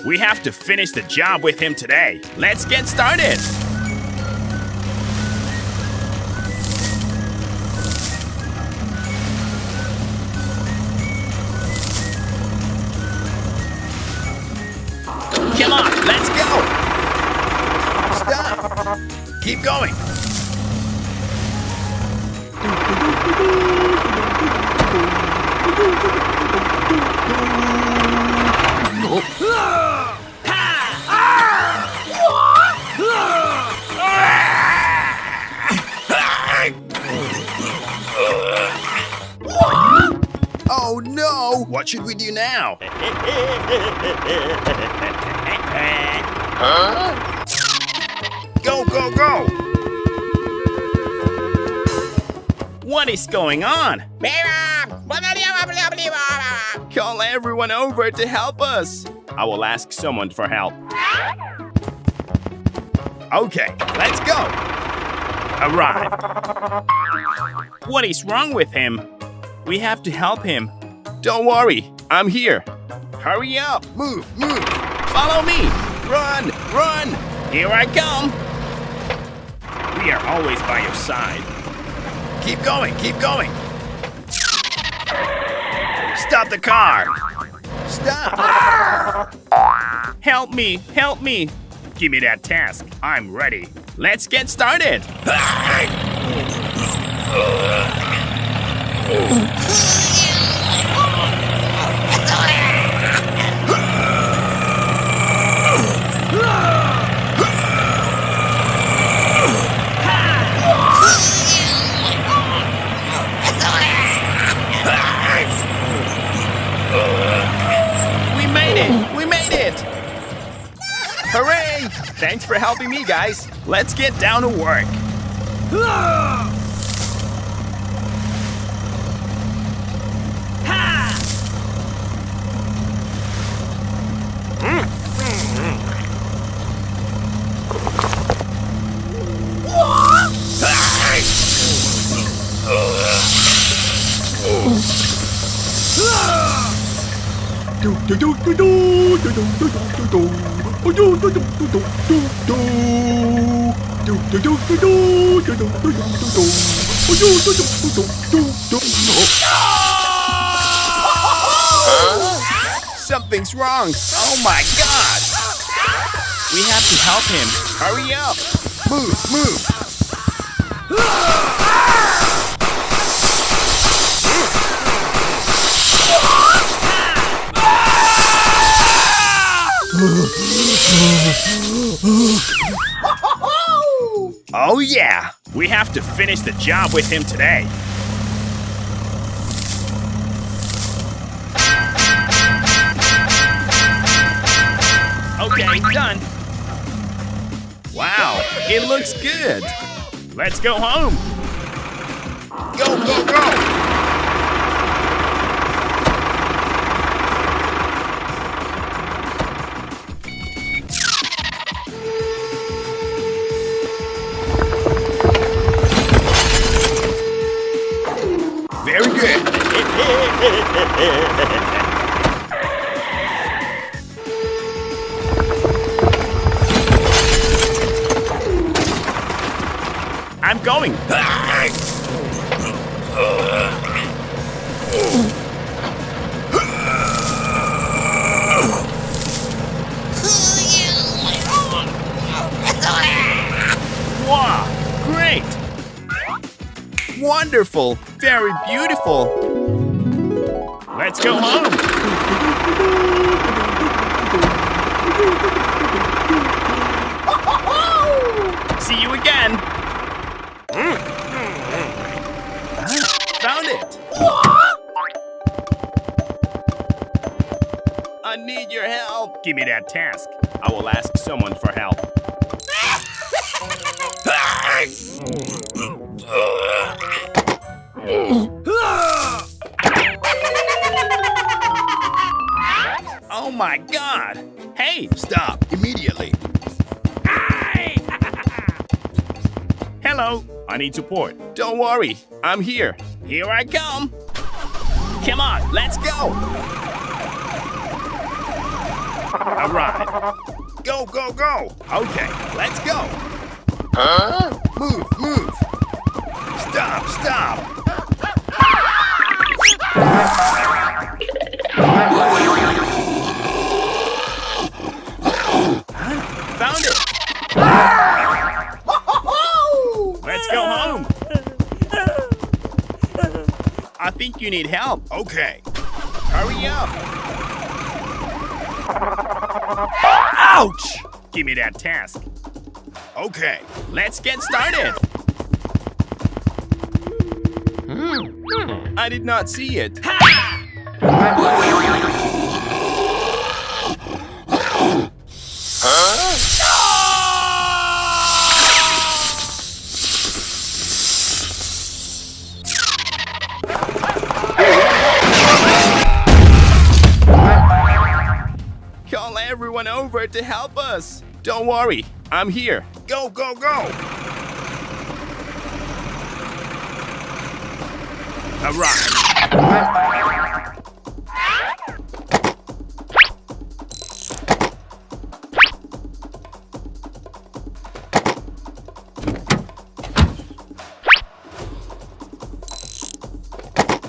We have to finish the job with him today. Let's get started. Come on, let's go. Stop. Keep going. Oh no! What should we do now? Huh? Go, go, go! What is going on? Call everyone over to help us. I will ask someone for help. Okay, let's go. Arrive. What is wrong with him? We have to help him. Don't worry, I'm here. Hurry up. Move, move. Follow me. Run, run. Here I come. We are always by your side. Keep going, keep going. Stop the car. Stop. Help me, help me. Give me that task. I'm ready. Let's get started. We made it! Hooray! Thanks for helping me, guys. Let's get down to work. Something's wrong. Oh my God! We have to help him. Hurry up! Move, move! Oh yeah! We have to finish the job with him today. Okay, done. Wow, it looks good. Let's go home. Go, go, go! Very good. I'm going. Wow, great. Wonderful. Very beautiful. Let's go home. See you again. Found it. I need your help. Give me that task. I will ask someone for help. Oh my God! Hey, stop immediately. Hello, I need support. Don't worry, I'm here. Here I come. Come on, let's go. Arrive. Go, go, go. Okay, let's go. Move, move. Stop, stop. Found it. Let's go home. I think you need help. Okay. Hurry up. Ouch! Give me that task. Okay, let's get started. I did not see it. Call everyone over to help us. Don't worry, I'm here. Go, go, go. Arrive.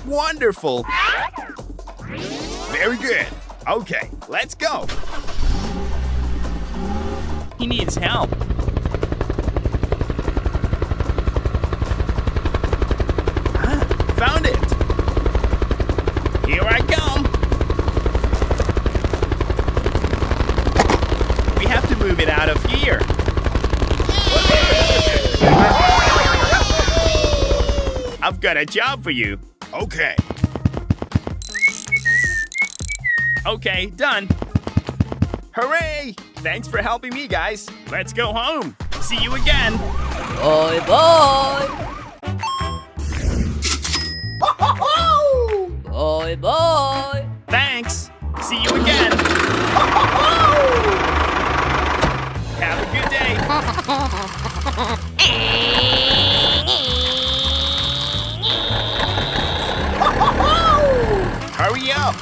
Wonderful. Very good. Okay, let's go. He needs help. Found it. Here I come. We have to move it out of here. I've got a job for you. Okay. Okay, done. Hooray! Thanks for helping me, guys. Let's go home. See you again. Bye bye. Bye bye. Thanks. See you again. Have a good day. Hurry up.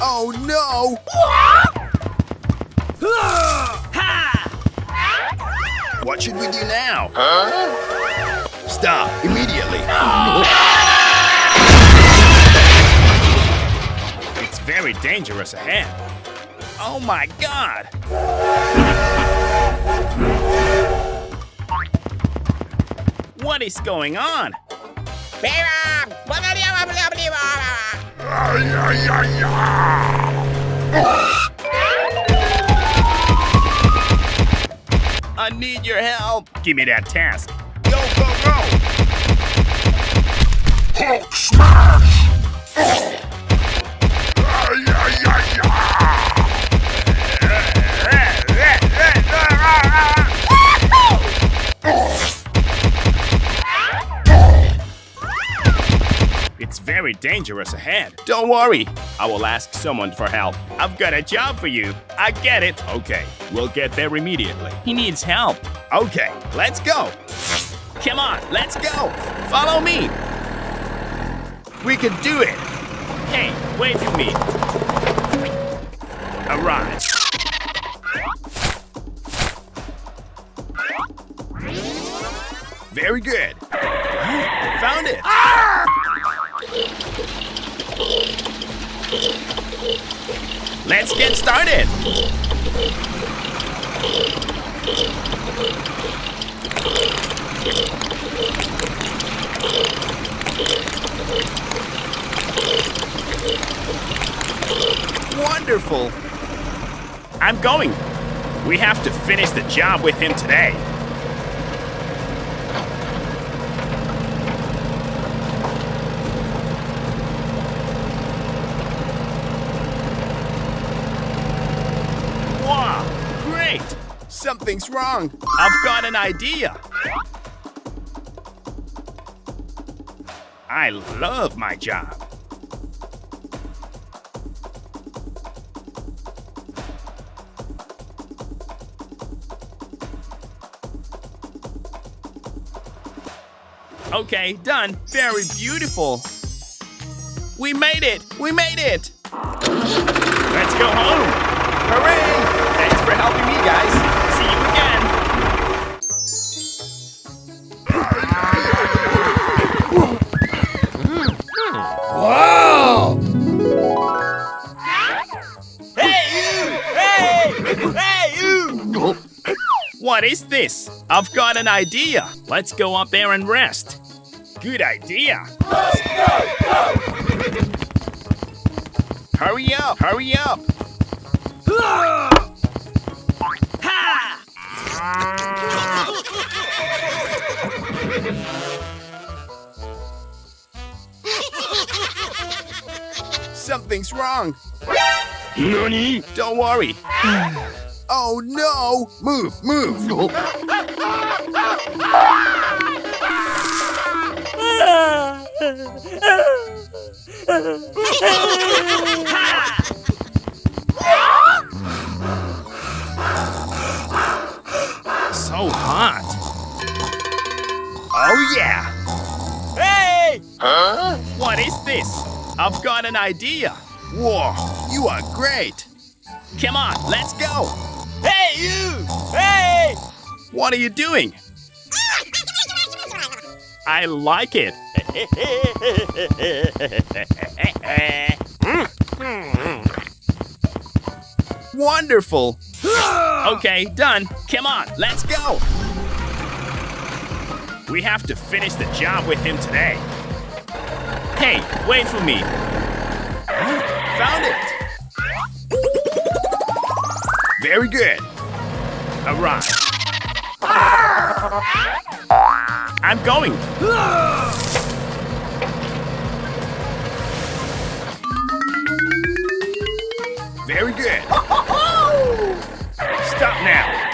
Oh no! What should we do now? Stop immediately. It's very dangerous ahead. Oh my God! What is going on? I need your help. Give me that task. Go, go, go! Hulk smash! It's very dangerous ahead. Don't worry, I will ask someone for help. I've got a job for you. I get it. Okay, we'll get there immediately. He needs help. Okay, let's go. Come on, let's go. Follow me. We can do it. Hey, wait for me. Arrive. Very good. Found it. Let's get started. Wonderful. I'm going. We have to finish the job with him today. Wow, great. Something's wrong. I've got an idea. I love my job. Okay, done. Very beautiful. We made it! We made it! Let's go home! Hooray! Thanks for helping me, guys. See you again. Wow! Hey, you! Hey! Hey, you! What is this? I've got an idea. Let's go up there and rest. Good idea. Hurry up! Hurry up! Ha! Something's wrong. Nani? Don't worry. Oh no! Move, move! So hot. Oh yeah! Hey! Huh? What is this? I've got an idea. Whoa, you are great. Come on, let's go. Hey, you! Hey! What are you doing? I like it. Wonderful. Okay, done. Come on, let's go. We have to finish the job with him today. Hey, wait for me. Found it. Very good. All right. I'm going. Very good. Stop now.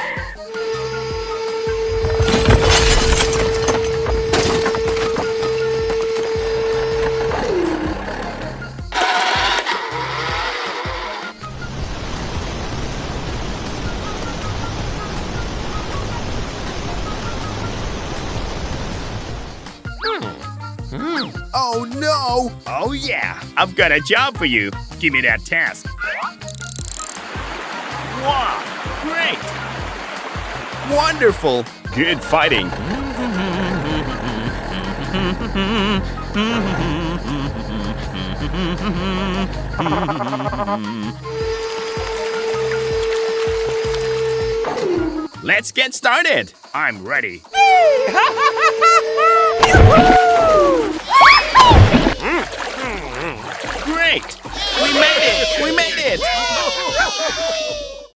Oh no! Oh yeah! I've got a job for you. Give me that task. Wow! Great! Wonderful! Good fighting. Let's get started. I'm ready. Great! We made it! We made it!